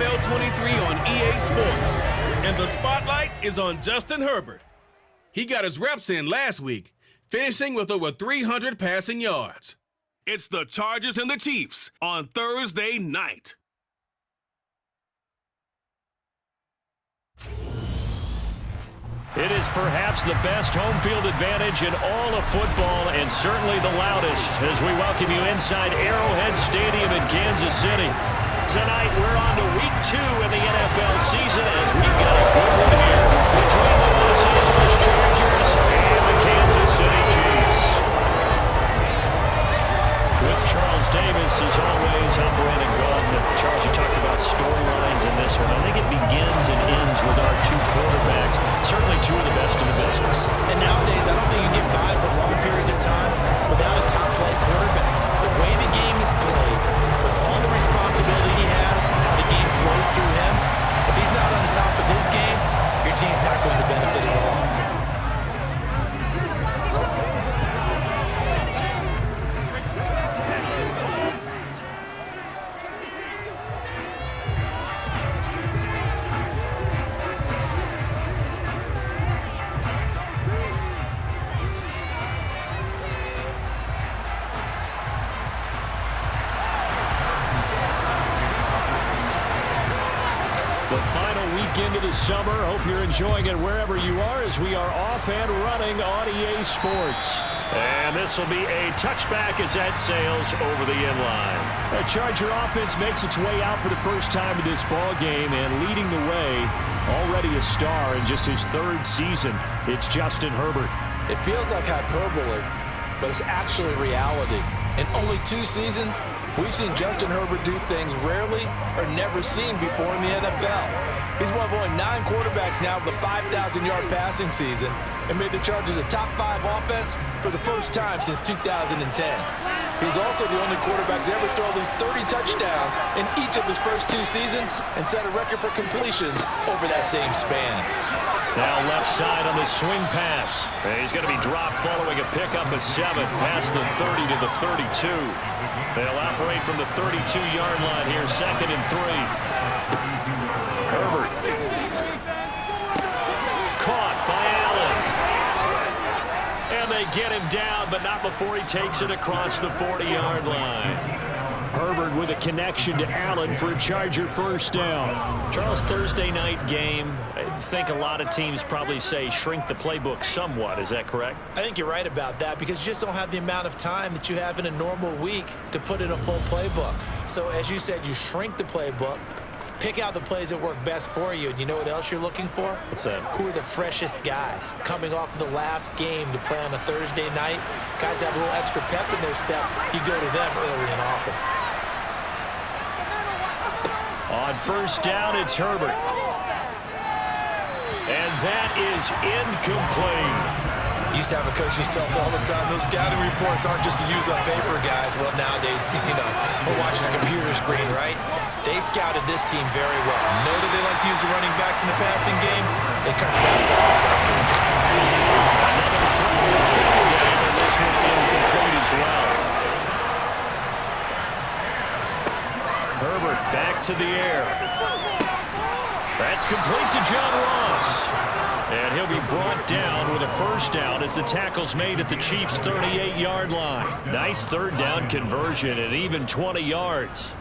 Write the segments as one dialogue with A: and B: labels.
A: NFL 23 on EA Sports. And the spotlight is on Justin Herbert. He got his reps in last week, finishing with over 300 passing yards. It's the Chargers and the Chiefs on Thursday night.
B: It is perhaps the best home field advantage in all of football, and certainly the loudest, as we welcome you inside Arrowhead Stadium in Kansas City. Tonight, we're on to week 2 in the NFL season, as we've got a good one here between the Los Angeles Chargers and the Kansas City Chiefs. With Charles Davis, as always, I'm Brandon Gaulden. Charles, you talked about storylines in this one. I think it begins and ends with our two quarterbacks, certainly two of the best in the business. And nowadays, I don't think you get by for long periods of time without a top-flight quarterback. The way the game is played, with all the responsibility he has and how the game flows through him, if he's not on the top of his game, your team's not going to benefit at all. Into the summer. Hope you're enjoying it wherever you are, as we are off and running on EA Sports. And this will be a touchback as that sails over the inline. The Charger offense makes its way out for the first time in this ball game, and leading the way, already a star in just his 3rd season, it's Justin Herbert.
C: It feels like hyperbole, but it's actually reality. In only 2 seasons, we've seen Justin Herbert do things rarely or never seen before in the NFL. He's one of only 9 quarterbacks now with a 5,000-yard passing season and made the Chargers a top 5 offense for the first time since 2010. He's also the only quarterback to ever throw at least 30 touchdowns in each of his first 2 seasons and set a record for completions over that same span.
B: Now left side on the swing pass. He's going to be dropped following a pickup of 7 past the 30 to the 32. They'll operate from the 32-yard line here, 2nd and 3. Herbert. Caught by Allen. And they get him down, but not before he takes it across the 40-yard line. Herbert with a connection to Allen for a Charger first down. Charles, Thursday night game. I think a lot of teams probably say shrink the playbook somewhat. Is that correct?
C: I think you're right about that, because you just don't have the amount of time that you have in a normal week to put in a full playbook. So as you said, you shrink the playbook, pick out the plays that work best for you. And you know what else you're looking for?
B: What's that?
C: Who are the freshest guys coming off of the last game to play on a Thursday night? Guys have a little extra pep in their step. You go to them early and often.
B: On first down, it's Herbert. And that is incomplete.
C: Used to have a coach who used to tell us all the time, those scouting reports aren't just to use on paper, guys. Well, nowadays, we're watching a computer screen, right? They scouted this team very well. Know that they like to use the running backs in the passing game. They cut that play successfully.
B: Another throw in second down, and this one incomplete as well. Herbert back to the air. That's complete to John Ross. And he'll be brought down with a first down as the tackle's made at the Chiefs' 38-yard line. Nice 3rd down conversion and even 20 yards.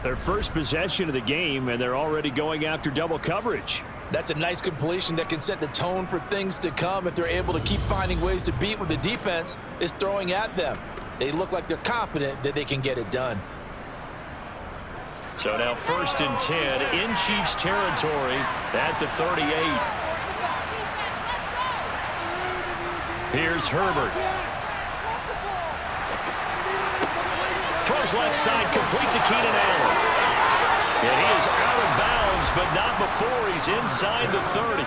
B: Their first possession of the game, and they're already going after double coverage.
C: That's a nice completion that can set the tone for things to come if they're able to keep finding ways to beat what the defense is throwing at them. They look like they're confident that they can get it done.
B: So now 1st and 10 in Chiefs territory at the 38. Here's Herbert. Throws left side, complete to Keenan Allen. And he is out of bounds, but not before he's inside the 30.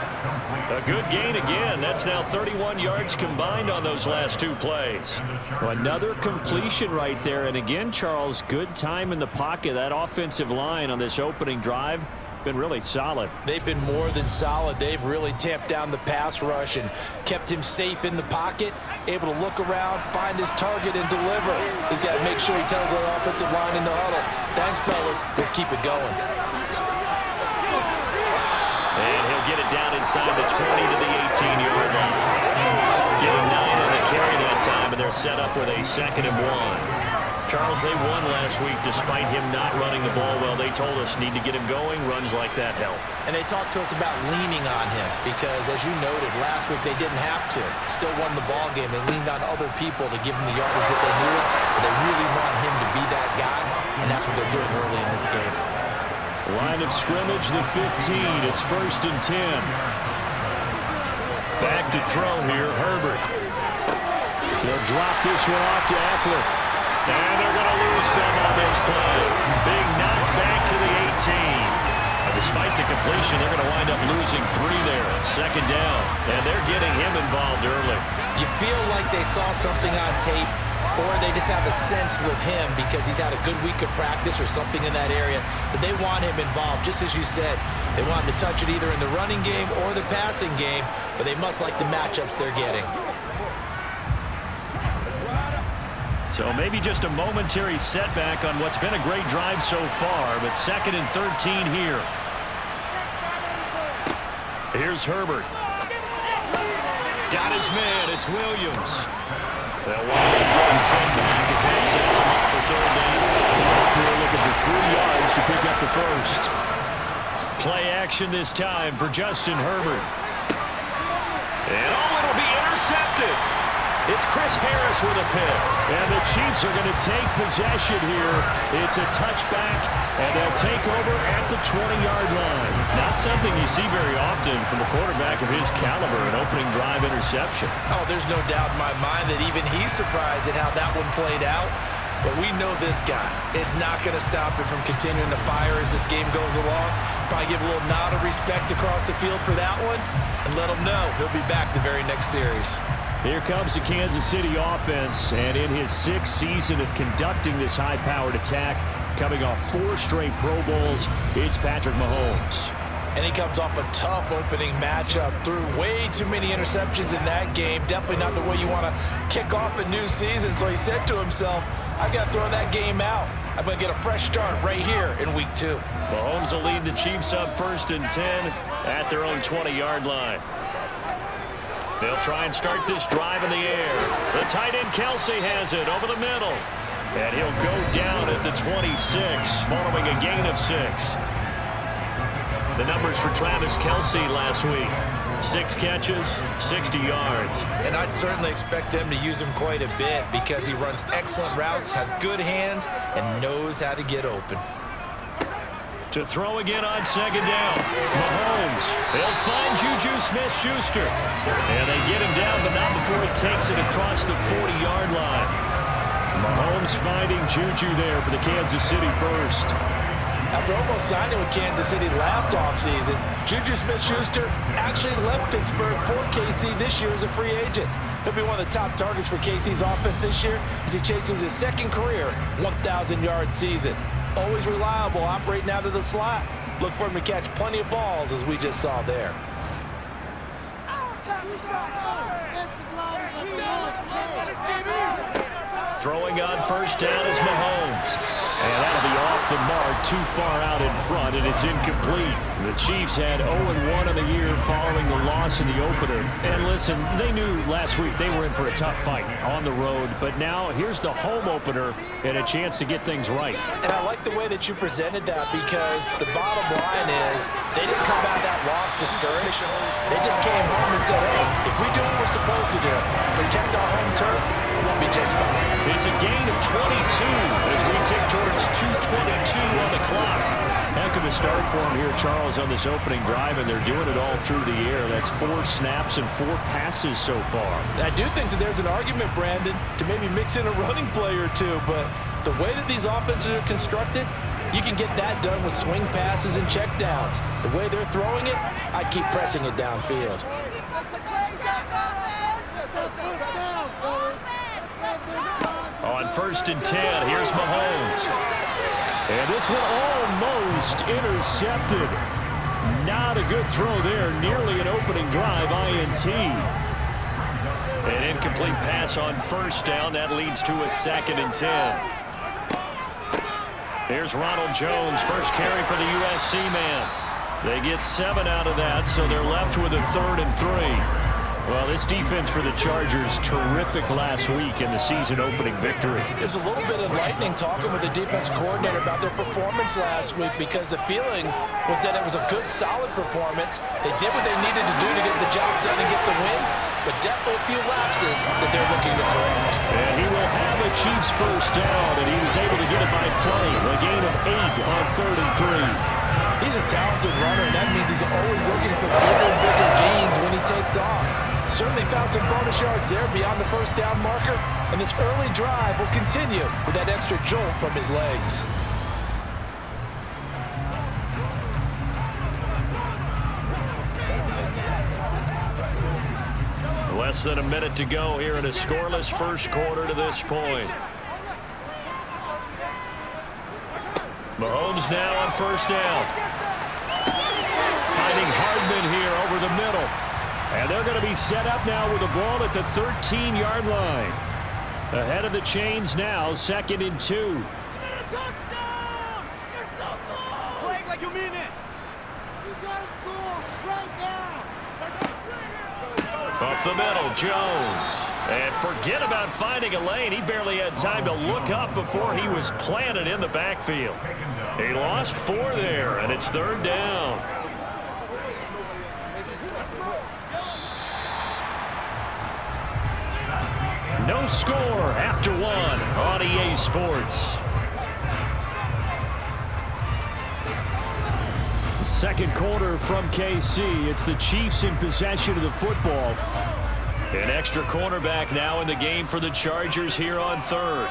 B: A good gain again. That's now 31 yards combined on those last 2 plays. Well, another completion right there. And again, Charles, good time in the pocket. That offensive line on this opening drive been really solid.
C: They've been more than solid. They've really tamped down the pass rush and kept him safe in the pocket, able to look around, find his target, and deliver. He's got to make sure he tells the offensive line in the huddle, thanks, fellas. Let's keep it going.
B: inside the 20 to the 18-yard line. Getting 9 on the carry that time, and they're set up with a 2nd and 1. Charles, they won last week despite him not running the ball well. They told us need to get him going. Runs like that help.
C: And they talked to us about leaning on him because, as you noted, last week they didn't have to. Still won the ball game. They leaned on other people to give them the yardage that they needed, but they really want him to be that guy, and that's what they're doing early in this game.
B: Line of scrimmage, the 15. It's 1st and 10. Back to throw here, Herbert. They'll drop this one off to Eckler. And they're going to lose some on this play. Being knocked back to the 18. And despite the completion, they're going to wind up losing 3 there. 2nd down. And they're getting him involved early.
C: You feel like they saw something on tape, or they just have a sense with him because he's had a good week of practice or something in that area that they want him involved. Just as you said, they want him to touch it either in the running game or the passing game, but they must like the matchups they're getting.
B: So maybe just a momentary setback on what's been a great drive so far, but 2nd and 13 here. Here's Herbert. Got his man. It's Williams. They'll wind up getting 10 back as that sets him up for 3rd down. They're looking for 3 yards to pick up the 1st. Play action this time for Justin Herbert. And it'll be intercepted. It's Chris Harris with a pick. And the Chiefs are going to take possession here. It's a touchback, and they'll take over at the 20-yard line. Not something you see very often from a quarterback of his caliber, an opening drive interception.
C: Oh, there's no doubt in my mind that even he's surprised at how that one played out. But we know this guy is not going to stop him from continuing to fire as this game goes along. Probably give a little nod of respect across the field for that one and let him know he'll be back the very next series.
B: Here comes the Kansas City offense, and in his 6th season of conducting this high-powered attack, coming off 4 straight Pro Bowls, it's Patrick Mahomes.
C: And he comes off a tough opening matchup, threw way too many interceptions in that game. Definitely not the way you want to kick off a new season. So he said to himself, I got to throw that game out. I'm going to get a fresh start right here in week 2.
B: Mahomes will lead the Chiefs up 1st and 10 at their own 20-yard line. They'll try and start this drive in the air. The tight end Kelsey has it over the middle. And he'll go down at the 26 following a gain of 6. The numbers for Travis Kelsey last week. 6 catches, 60 yards.
C: And I'd certainly expect them to use him quite a bit because he runs excellent routes, has good hands, and knows how to get open.
B: To throw again on 2nd down. Mahomes. They'll find Juju Smith-Schuster. And they get him down, but not before he takes it across the 40-yard line. Mahomes finding Juju there for the Kansas City first.
C: After almost signing with Kansas City last offseason, Juju Smith-Schuster actually left Pittsburgh for KC this year as a free agent. He'll be one of the top targets for KC's offense this year as he chases his 2nd career 1,000-yard season. Always reliable, operating out of the slot. Look for him to catch plenty of balls, as we just saw there.
B: Throwing on 1st down is Mahomes. And that'll be off the mark, too far out in front, and it's incomplete. The Chiefs had 0-1 on the year following the loss in the opener. And listen, they knew last week they were in for a tough fight on the road, but now here's the home opener and a chance to get things right.
C: And I like the way that you presented that because the bottom line is they didn't come out of that loss discouraged. They just came home and said, hey, if we do what we're supposed to do, protect our home turf, we'll be just fine.
B: It's a gain of 22 as we tick towards 2:22 on the clock. Heck of a start for him here, Charles, on this opening drive, and they're doing it all through the air. That's 4 snaps and 4 passes so far.
C: I do think that there's an argument, Brandon, to maybe mix in a running play or two, but the way that these offenses are constructed, you can get that done with swing passes and checkdowns. The way they're throwing it, I'd keep pressing it downfield.
B: On 1st and 10, here's Mahomes. And this one almost intercepted. Not a good throw there. Nearly an opening drive, INT. An incomplete pass on 1st down. That leads to a 2nd and 10. Here's Ronald Jones, first carry for the USC man. They get 7 out of that, so they're left with a 3rd and 3. Well, this defense for the Chargers, terrific last week in the season-opening victory.
C: It was a little bit enlightening talking with the defense coordinator about their performance last week because the feeling was that it was a good, solid performance. They did what they needed to do to get the job done and get the win, but definitely a few lapses that they're looking to correct.
B: And he will have a Chiefs first down, and he was able to get it by play. A gain of 8 on 3rd and 3.
C: He's a talented runner, and that means he's always looking for bigger and bigger gains when he takes off. Certainly found some bonus yards there beyond the first down marker, and this early drive will continue with that extra jolt from his legs.
B: Less than a minute to go here in a scoreless first quarter to this point. Mahomes now on first down. Finding Hardman here over the middle. And they're going to be set up now with the ball at the 13-yard line. Ahead of the chains now, 2nd and 2.
D: Touchdown! You're so close! Play like you mean it! You gotta score right now!
B: Up the middle, Jones. And forget about finding a lane. He barely had time to look up before he was planted in the backfield. He lost 4 there, and it's 3rd down. No score after 1 on EA Sports. Second quarter from KC. It's the Chiefs in possession of the football. An extra cornerback now in the game for the Chargers here on 3rd.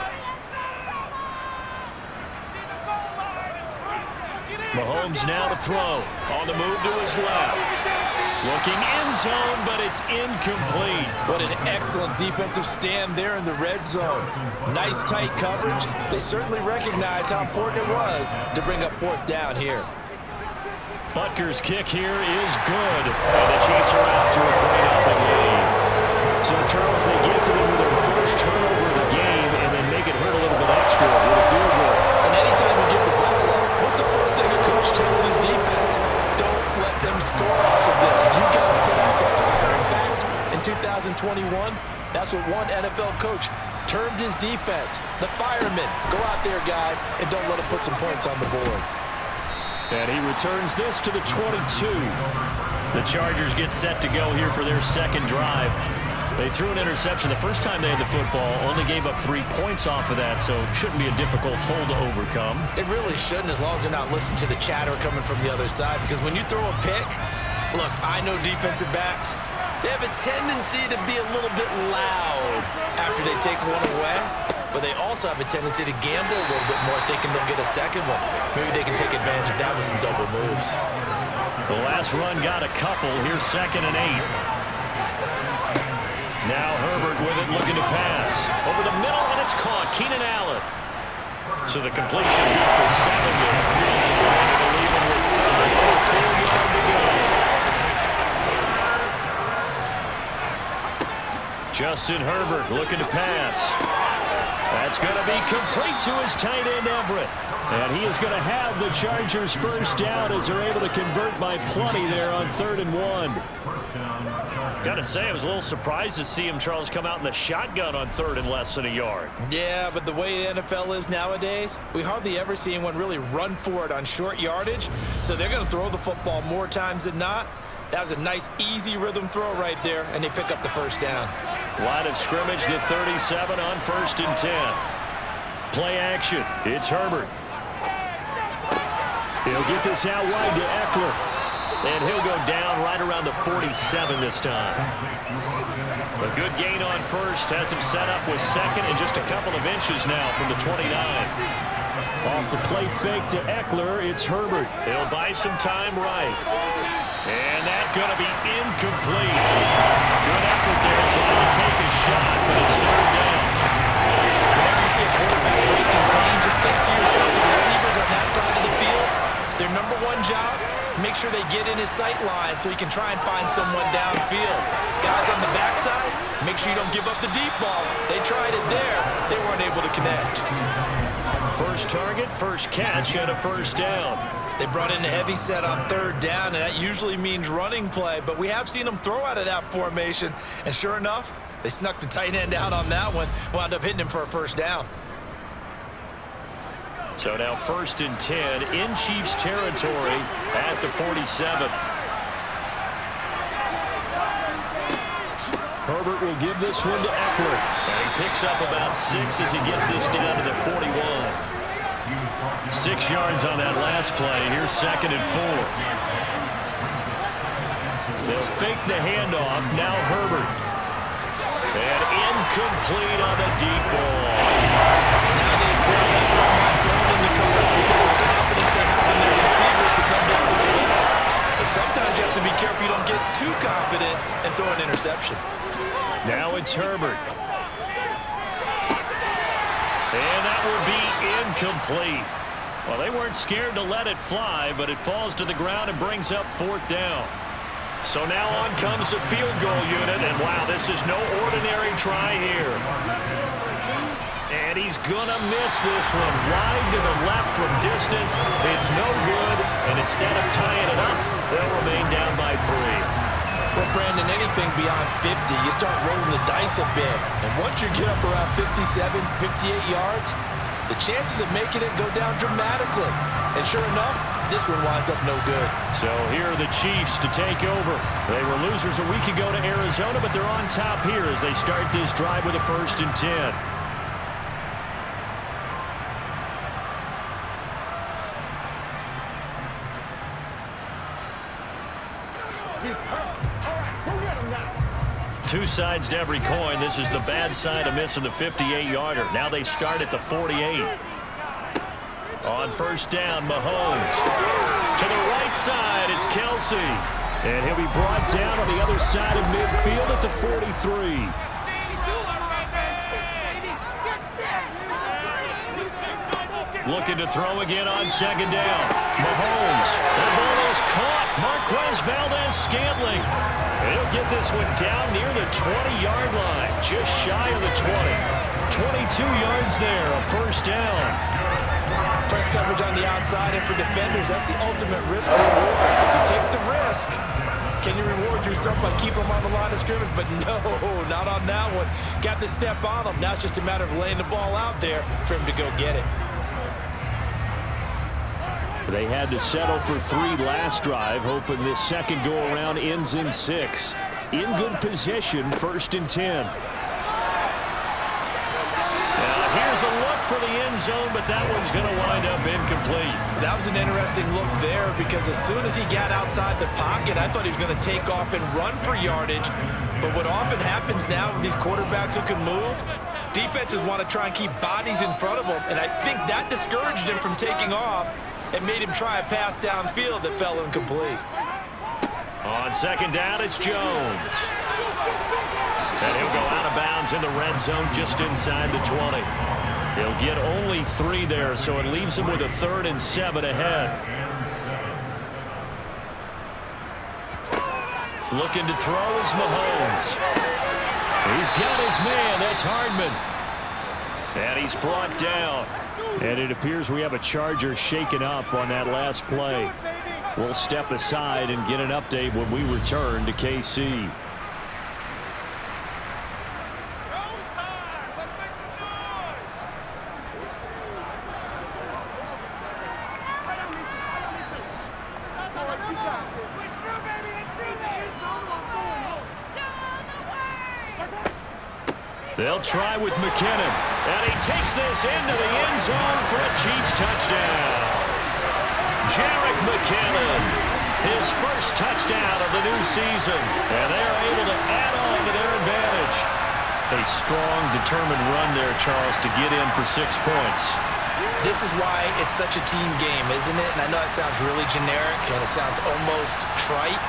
B: Mahomes now to throw. On the move to his left. Looking end zone, but it's incomplete.
C: What an excellent defensive stand there in the red zone. Nice tight coverage. They certainly recognized how important it was to bring up 4th down here.
B: Butker's kick here is good. And the Chiefs are out to a 3-0 lead. So, Charles, they get to them with their first turnover of the game and then make it hurt a little bit extra with a field goal.
C: And anytime you give the ball up, what's the first thing a coach tells his defense? Don't let them score off of this. You got to put out the fire. In fact, in 2021, that's what one NFL coach termed his defense. The firemen. Go out there, guys, and don't let them put some points on the board.
B: And he returns this to the 22. The Chargers get set to go here for their second drive. They threw an interception the first time they had the football, only gave up 3 points off of that, so it shouldn't be a difficult hole to overcome.
C: It really shouldn't, as long as you're not listening to the chatter coming from the other side, because when you throw a pick, look, I know defensive backs, they have a tendency to be a little bit loud after they take one away, but they also have a tendency to gamble a little bit more, thinking they'll get a second one. Maybe they can take advantage of that with some double moves.
B: The last run got a couple. Here's 2nd and 8. Now Herbert with it, looking to pass. Over the middle, and it's caught. Keenan Allen. So the completion good for 7 there. And it'll leave him with 4 yards to go. Justin Herbert looking to pass. That's going to be complete to his tight end, Everett. And he is going to have the Chargers first down as they're able to convert by plenty there on 3rd and 1. Got to say, I was a little surprised to see him, Charles, come out in the shotgun on 3rd and less than a yard.
C: Yeah, but the way the NFL is nowadays, we hardly ever see anyone really run for it on short yardage. So they're going to throw the football more times than not. That was a nice, easy rhythm throw right there, and they pick up the first down.
B: Line of scrimmage, the 37 on 1st and 10. Play action. It's Herbert. He'll get this out wide to Eckler. And he'll go down right around the 47 this time. A good gain on first. Has him set up with 2nd and just a couple of inches now from the 29. Off the play fake to Eckler, it's Herbert. He'll buy some time right. And that's going to be incomplete. Good effort there trying to take a shot, but it's 3rd down.
C: Whenever you see a quarterback break contain, just think to yourself, the receivers on that side of the field, their number one job, make sure they get in his sight line so he can try and find someone downfield. Guys on the backside, make sure you don't give up the deep ball. They tried it there. They weren't able to connect.
B: First target, first catch, and a first down.
C: They brought in a heavy set on third down, and that usually means running play, but we have seen them throw out of that formation, and sure enough, they snuck the tight end out on that one, wound up hitting him for a first down.
B: So now 1st and 10 in Chiefs territory at the 47. Herbert will give this one to Eckler. And he picks up about 6 as he gets this down to the 41. 6 yards on that last play. Here's 2nd and 4. They'll fake the handoff. Now Herbert. And incomplete on the deep ball.
C: Nowadays, quarterbacks don't mind throwing in the covers because of the confidence they have in their receivers to come down with the ball. But sometimes you have to be careful you don't get too confident and throw an interception.
B: Now it's Herbert. And that will be incomplete. Well, they weren't scared to let it fly, but it falls to the ground and brings up 4th down. So now on comes the field goal unit, and wow, this is no ordinary try here. And he's gonna miss this one. Wide to the left from distance. It's no good, and instead of tying it up, they'll remain down by 3.
C: Well, Brandon, anything beyond 50, you start rolling the dice a bit. And once you get up around 57, 58 yards, the chances of making it go down dramatically. And sure enough, this one winds up no good.
B: So here are the Chiefs to take over. They were losers a week ago to Arizona, but they're on top here as they start this drive with a 1st and 10. Two sides to every coin. This is the bad side of missing the 58-yarder. Now they start at the 48. On 1st down, Mahomes. To the right side, it's Kelsey. And he'll be brought down on the other side of midfield at the 43. Looking to throw again on 2nd down. Mahomes. The ball is caught. Marquez Valdez-Scantling. He'll get this one down near the 20-yard line. Just shy of the 20. 22 yards there, a 1st down.
C: Press coverage on the outside, and for defenders, that's the ultimate risk reward. If you take the risk, can you reward yourself by keeping them on the line of scrimmage? But no, not on that one. Got the step on him. Now it's just a matter of laying the ball out there for him to go get it.
B: They had to settle for 3 last drive, hoping this second go-around ends in 6. In good position, 1st and 10. Now here's a look for the end zone, but that one's going to wind up incomplete.
C: That was an interesting look there because as soon as he got outside the pocket, I thought he was going to take off and run for yardage. But what often happens now with these quarterbacks who can move, defenses want to try and keep bodies in front of them, and I think that discouraged him from taking off and made him try a pass downfield that fell incomplete.
B: On 2nd down, it's Jones. And he'll go out of bounds in the red zone just inside the 20. He'll get only 3 there, so it leaves him with a 3rd and 7 ahead. Looking to throw is Mahomes. He's got his man. That's Hardman. And he's brought down. And it appears we have a Charger shaken up on that last play. We'll step aside and get an update when we return to KC. They'll try with McKinnon. And he takes this into the end zone for a Chiefs touchdown. Jerick McKinnon, his first touchdown of the new season. And they're able to add on to their advantage. A strong, determined run there, Charles, to get in for 6 points.
C: This is why it's such a team game, isn't it? And I know it sounds really generic and it sounds almost trite,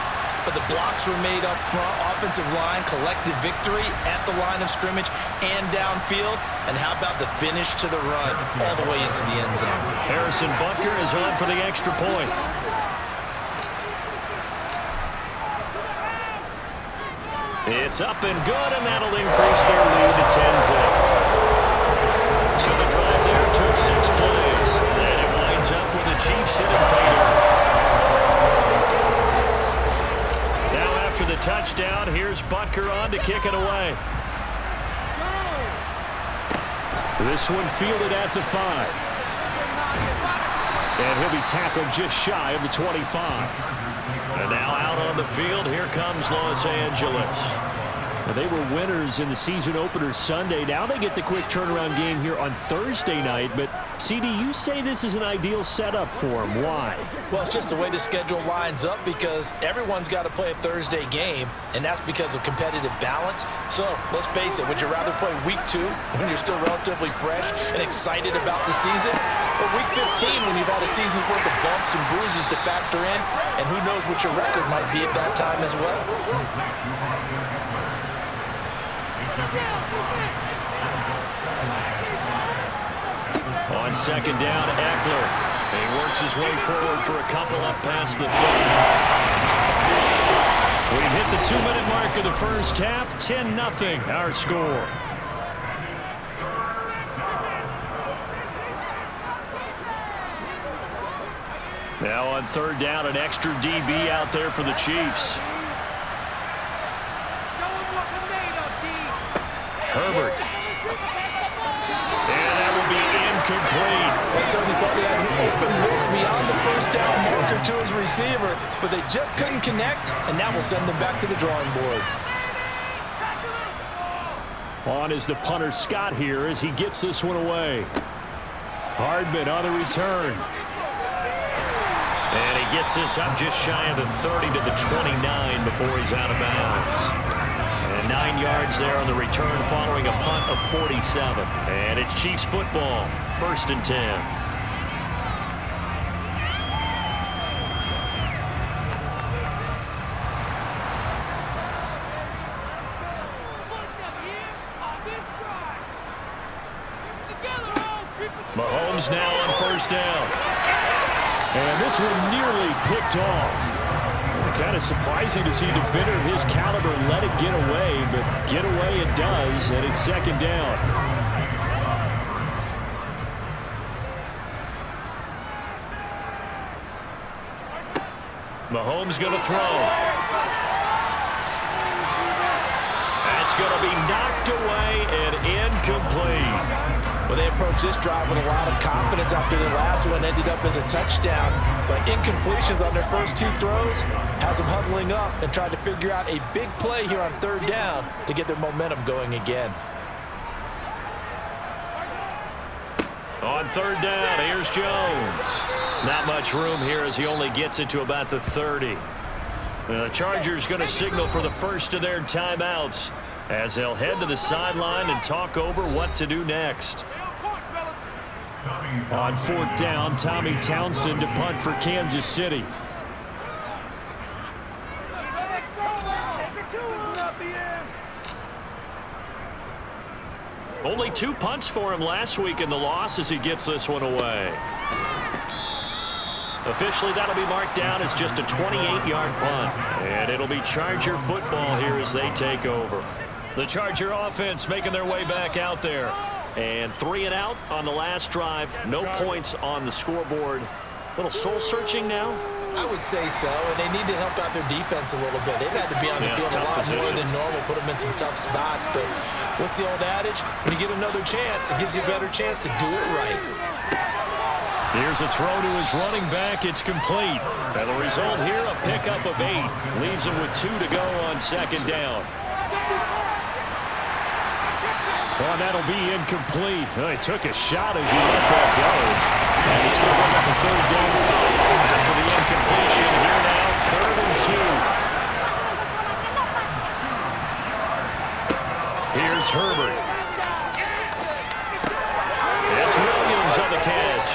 C: but the blocks were made up front, offensive line, collective victory at the line of scrimmage and downfield. And how about the finish to the run all the way into the end zone?
B: Harrison Butker is on for the extra point. It's up and good, and that'll increase their lead to 10-0. So the drive there took 6 plays. This one fielded at the 5. And he'll be tackled just shy of the 25. And now out on the field, here comes Los Angeles. Well, they were winners in the season opener Sunday. Now they get the quick turnaround game here on Thursday night. But, CD, you say this is an ideal setup for them. Why?
C: Well, it's just the way the schedule lines up because everyone's got to play a Thursday game, and that's because of competitive balance. So, let's face it, would you rather play week 2 when you're still relatively fresh and excited about the season? Or week 15 when you've had a season's worth of bumps and bruises to factor in, and who knows what your record might be at that time as well?
B: On second down, Eckler. He works his way forward for a couple up past the 30. We've hit the 2-minute mark of the first half. 10-0 our score. Now on third down, an extra DB out there for the Chiefs. Herbert. And that will be incomplete.
C: They certainly thought they had an open look beyond the first down marker to his receiver, but they just couldn't connect, and that will send them back to the drawing board.
B: On is the punter Scott here as he gets this one away. Hardman on the return. And he gets this up just shy of the 30 to the 29 before he's out of bounds. And 9 yards there on the return following a punt of 47. And it's Chiefs football, 1st and 10. Mahomes now on first down. And this one nearly picked off. Kind of surprising to see a defender of his caliber let it get away, but get away it does, and it's second down. Mahomes going to throw. That's going to be knocked away and incomplete.
C: Well, they approached this drive with a lot of confidence after their last one ended up as a touchdown. But incompletions on their first 2 throws has them huddling up and trying to figure out a big play here on third down to get their momentum going again.
B: On third down, here's Jones. Not much room here as he only gets it to about the 30. The Chargers going to signal for the first of their timeouts as they'll head to the sideline and talk over what to do next. On fourth down, Tommy Townsend to punt for Kansas City. Only 2 punts for him last week in the loss as he gets this one away. Officially, that'll be marked down as just a 28-yard punt. And it'll be Charger football here as they take over. The Charger offense making their way back out there. And 3 and out on the last drive. No points on the scoreboard. A little soul-searching now?
C: I would say so, and they need to help out their defense a little bit. They've had to be on the field a lot more than normal, put them in some tough spots. But what's the old adage? When you get another chance, it gives you a better chance to do it right.
B: Here's a throw to his running back. It's complete. And the result here, a pickup of 8. Leaves him with 2 to go on second down. Well, that'll be incomplete. Well, he took a shot as he let that go. And it's going to bring up a third down. After the incompletion, here now, 3rd and 2. Here's Herbert. It's Williams on the catch.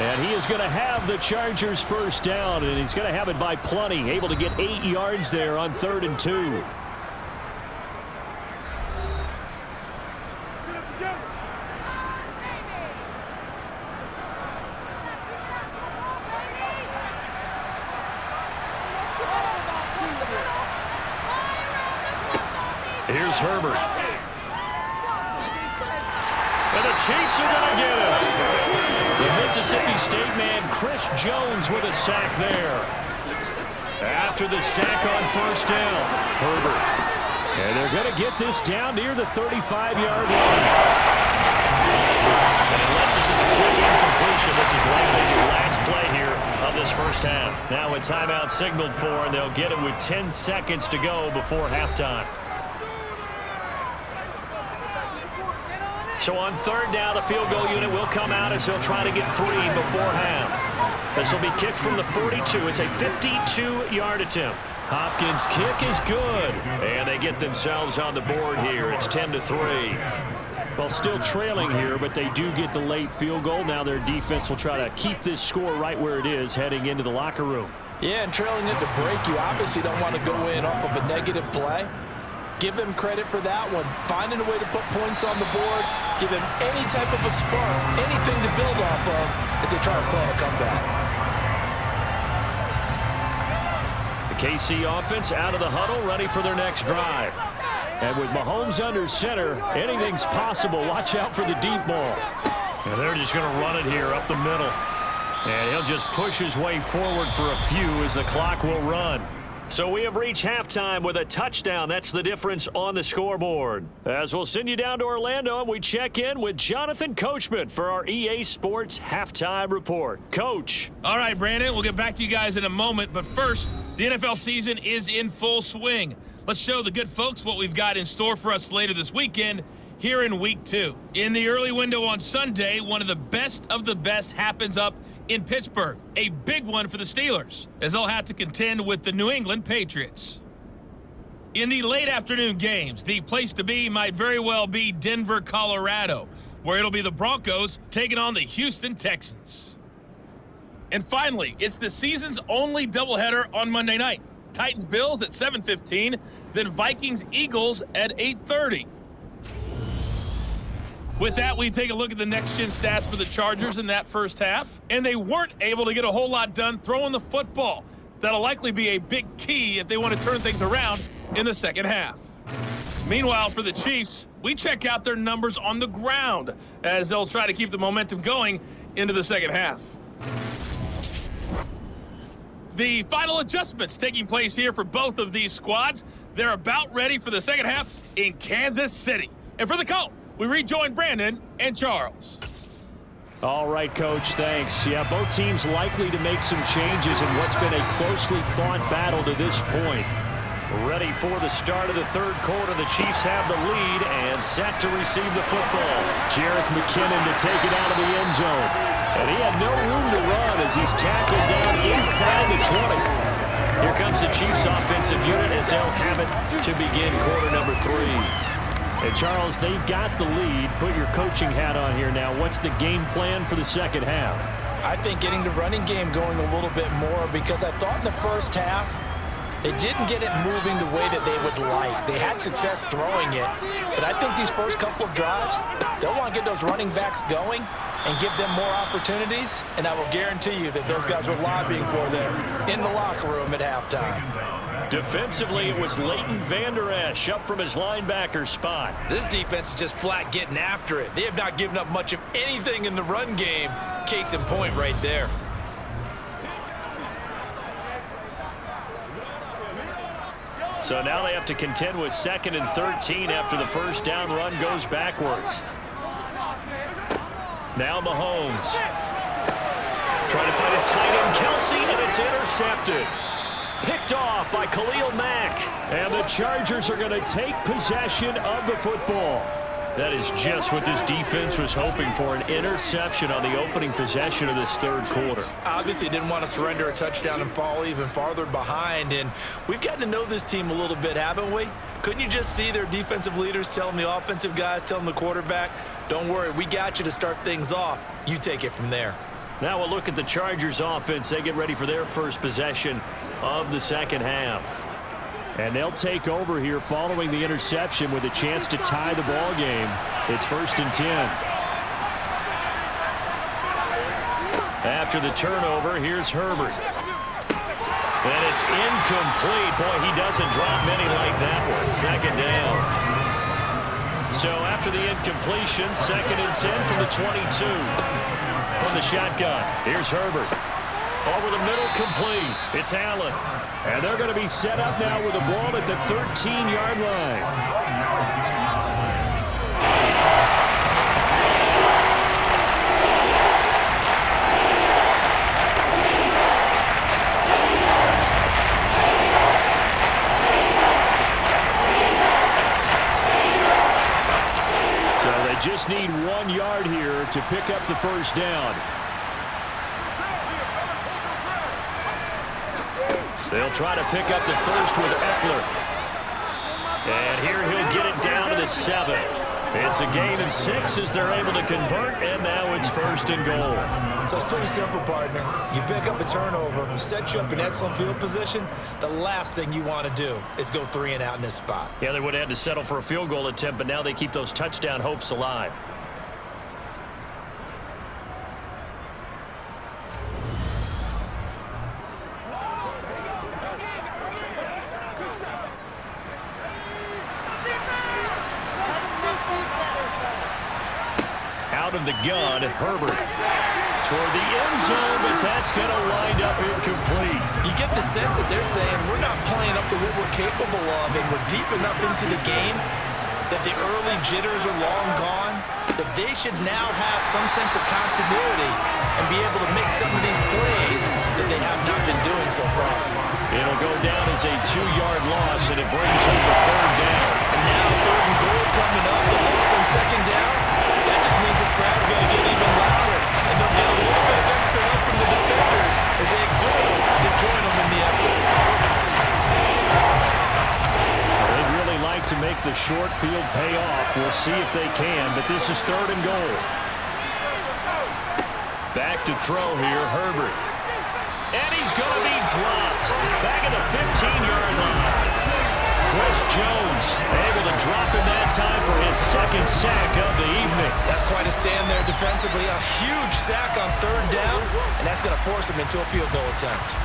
B: And he is going to have the Chargers first down, and he's going to have it by plenty. Able to get 8 yards there on 3rd and 2. Here's Herbert. And the Chiefs are going to get him. The Mississippi State man, Chris Jones, with a sack there. After the sack on first down, Herbert. And they're going to get this down near the 35-yard line. And unless this is a quick incompletion, this is likely the last play here of this first half. Now a timeout signaled for, and they'll get it with 10 seconds to go before halftime. So on third down, the field goal unit will come out as they'll try to get 3 before half. This will be kicked from the 42. It's a 52-yard attempt. Hopkins' kick is good, and they get themselves on the board here. It's 10-3. Well, still trailing here, but they do get the late field goal. Now their defense will try to keep this score right where it is heading into the locker room.
C: Yeah, and trailing it to break, you obviously don't want to go in off of a negative play. Give them credit for that one. Finding a way to put points on the board, give them any type of a spark, anything to build off of as they try to plan a comeback.
B: The KC offense out of the huddle, ready for their next drive. And with Mahomes under center, anything's possible. Watch out for the deep ball. And they're just going to run it here up the middle. And he'll just push his way forward for a few as the clock will run. So we have reached halftime with a touchdown. That's the difference on the scoreboard. As we'll send you down to Orlando, and we check in with Jonathan Coachman for our EA Sports Halftime Report. Coach.
E: All right, Brandon, we'll get back to you guys in a moment. But first, the NFL season is in full swing. Let's show the good folks what we've got in store for us later this weekend here in Week 2. In the early window on Sunday, one of the best happens up in Pittsburgh. A big one for the Steelers, as they'll have to contend with the New England Patriots. In the late afternoon games, the place to be might very well be Denver, Colorado, where it'll be the Broncos taking on the Houston Texans. And finally, it's the season's only doubleheader on Monday night. Titans-Bills at 7:15, then Vikings-Eagles at 8:30. With that, we take a look at the next-gen stats for the Chargers in that first half, and they weren't able to get a whole lot done throwing the football. That'll likely be a big key if they want to turn things around in the second half. Meanwhile, for the Chiefs, we check out their numbers on the ground as they'll try to keep the momentum going into the second half. The final adjustments taking place here for both of these squads. They're about ready for the second half in Kansas City. And for the call, we rejoin Brandon and Charles.
B: All right, Coach, thanks. Yeah, both teams likely to make some changes in what's been a closely fought battle to this point. Ready for the start of the third quarter. The Chiefs have the lead and set to receive the football. Jerick McKinnon to take it out of the end zone. And he had no room to run as he's tackled down inside the 20. Here comes the Chiefs offensive unit as they'll have it to begin quarter number 3. And Charles, they've got the lead. Put your coaching hat on here now. What's the game plan for the second half?
C: I think getting the running game going a little bit more, because I thought in the first half they didn't get it moving the way that they would like. They had success throwing it, but I think these first couple of drives, they'll want to get those running backs going and give them more opportunities, and I will guarantee you that those guys were lobbying for them in the locker room at halftime.
B: Defensively, it was Leighton Vander Esch up from his linebacker spot.
C: This defense is just flat getting after it. They have not given up much of anything in the run game. Case in point right there.
B: So now they have to contend with 2nd and 13 after the first down run goes backwards. Now Mahomes. Trying to find his tight end, Kelsey, and it's intercepted. Picked off by Khalil Mack. And the Chargers are going to take possession of the football. That is just what this defense was hoping for, an interception on the opening possession of this third quarter.
C: Obviously didn't want to surrender a touchdown and fall even farther behind, and we've gotten to know this team a little bit, haven't we? Couldn't you just see their defensive leaders telling the offensive guys, telling the quarterback, don't worry, we got you to start things off. You take it from there.
B: Now we'll look at the Chargers offense. They get ready for their first possession of the second half. And they'll take over here following the interception with a chance to tie the ball game. It's 1st and 10. After the turnover, here's Herbert. And it's incomplete. Boy, he doesn't drop many like that one. 2nd down. So after the incompletion, 2nd and 10 from the 22. From the shotgun, here's Herbert. Over the middle, complete. It's Allen. And they're going to be set up now with the ball at the 13-yard line. So they just need 1 yard here to pick up the first down. They'll try to pick up the first with Eckler. And here he'll get it down to the 7. It's a gain of 6 as they're able to convert, and now it's 1st and goal.
C: So it's pretty simple, partner. You pick up a turnover, set you up in excellent field position. The last thing you want to do is go 3 and out in this spot.
B: Yeah, they would have had to settle for a field goal attempt, but now they keep those touchdown hopes alive. Out of the gun, Herbert toward the end zone, but that's going to wind up incomplete.
C: You get the sense that they're saying we're not playing up to what we're capable of, and we're deep enough into the game that the early jitters are long gone, that they should now have some sense of continuity and be able to make some of these plays that they have not been doing so far.
B: It'll go down as a 2-yard loss, and it brings up the 3rd down.
C: And now 3rd and goal coming up, the loss on 2nd down. That just means this crowd's going to get even louder, and they'll get a little bit of extra help from the defenders as they exhort them to join them in the effort.
B: They'd really like to make the short field pay off. We'll see if they can, but this is 3rd and goal. Back to throw here, Herbert. And he's going to be dropped. Back at the 15-yard line. Chris Jones able to drop in that time for his 2nd sack of the evening.
C: That's quite a stand there defensively. A huge sack on 3rd down, and that's going to force him into a field goal attempt.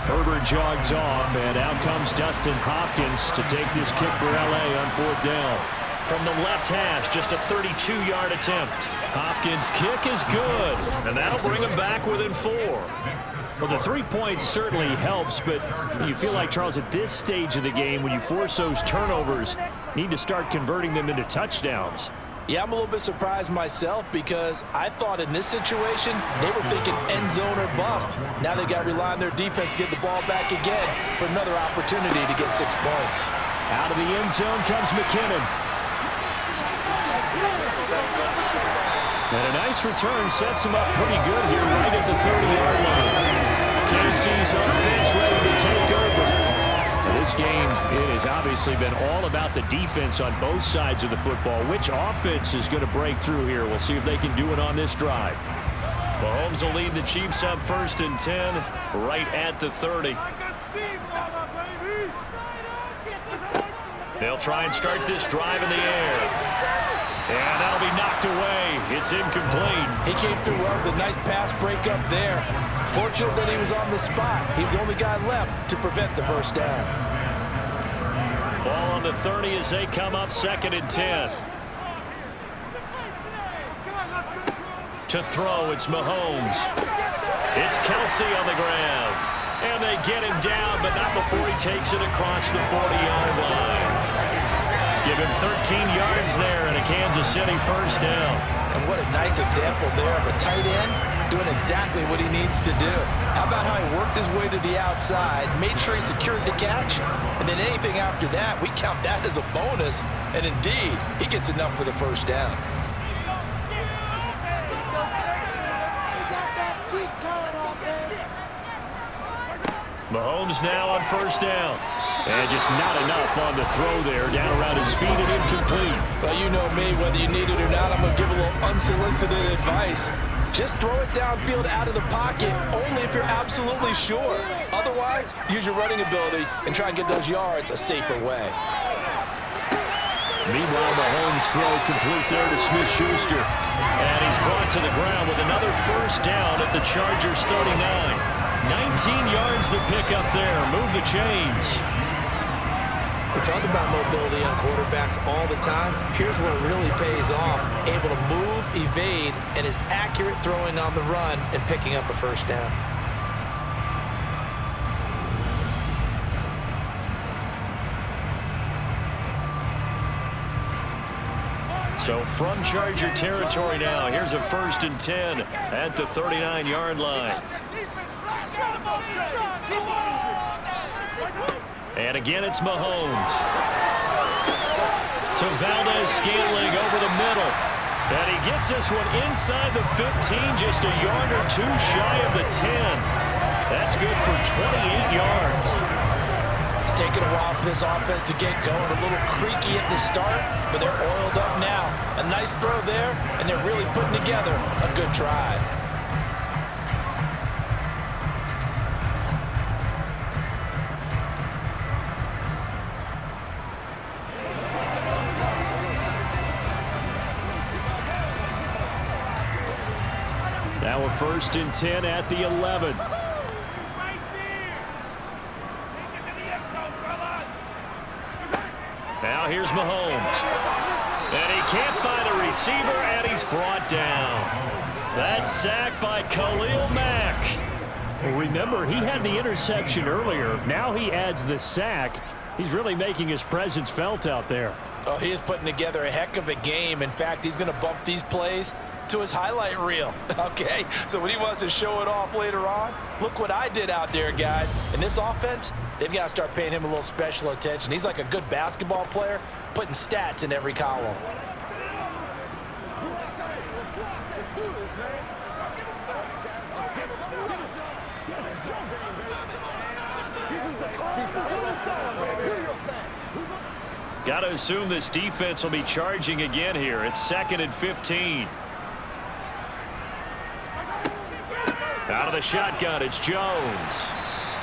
B: Herbert jogs off, and out comes Dustin Hopkins to take this kick for L.A. on 4th down. From the left hash, just a 32-yard attempt. Hopkins' kick is good, and that'll bring him back within 4. Well, the 3 points certainly helps, but you feel like, Charles, at this stage of the game, when you force those turnovers, you need to start converting them into touchdowns.
C: Yeah, I'm a little bit surprised myself because I thought in this situation they were thinking end zone or bust. Now they got to rely on their defense to get the ball back again for another opportunity to get 6 points.
B: Out of the end zone comes McKinnon. And a nice return sets him up pretty good here right at the 30-yard line. KC's offense ready to take over. This game, it has obviously been all about the defense on both sides of the football. Which offense is going to break through here? We'll see if they can do it on this drive. Mahomes will lead the Chiefs up 1st and 10, right at the 30. They'll try and start this drive in the air. And that'll be knocked away. It's incomplete.
C: He came through well with a nice pass breakup there. Fortunate that he was on the spot. He's the only guy left to prevent the first down.
B: Ball on the 30 as they come up 2nd and 10. To throw, it's Mahomes. It's Kelsey on the ground. And they get him down, but not before he takes it across the 40-yard line. Give him 13 yards there and a Kansas City first down.
C: And what a nice example there of a tight end doing exactly what he needs to do. How about how he worked his way to the outside, made sure he secured the catch, and then anything after that, we count that as a bonus. And indeed, he gets enough for the first down.
B: Mahomes now on first down. And just not enough on the throw there. Down around his feet and incomplete.
C: Well, you know me, whether you need it or not, I'm going to give a little unsolicited advice. Just throw it downfield out of the pocket, only if you're absolutely sure. Otherwise, use your running ability and try and get those yards a safer way.
B: Meanwhile, Mahomes' throw complete there to Smith-Schuster. And he's brought to the ground with another first down at the Chargers' 39. 19 yards to pick up there. Move the chains.
C: We talk about mobility on quarterbacks all the time. Here's where it really pays off. Able to move, evade, and is accurate throwing on the run and picking up a first down.
B: So from Charger territory now, here's a 1st and 10 at the 39-yard line. And again, it's Mahomes. To Valdez-Scantling over the middle. And he gets this one inside the 15, just a yard or two shy of the 10. That's good for 28 yards.
C: It's taken a while for this offense to get going. A little creaky at the start, but they're oiled up now. A nice throw there, and they're really putting together a good drive.
B: Now a 1st and 10 at the 11. Now here's Mahomes. And he can't find a receiver, and he's brought down. That's sacked by Khalil Mack.
F: Well, remember, he had the interception earlier. Now he adds the sack. He's really making his presence felt out there.
C: Oh, he is putting together a heck of a game. In fact, he's going to bump these plays to his highlight reel, okay? So when he wants to show it off later on, look what I did out there, guys. In this offense, they've got to start paying him a little special attention. He's like a good basketball player, putting stats in every column.
B: Got to assume this defense will be charging again here. It's 2nd and 15. Out of the shotgun, it's Jones.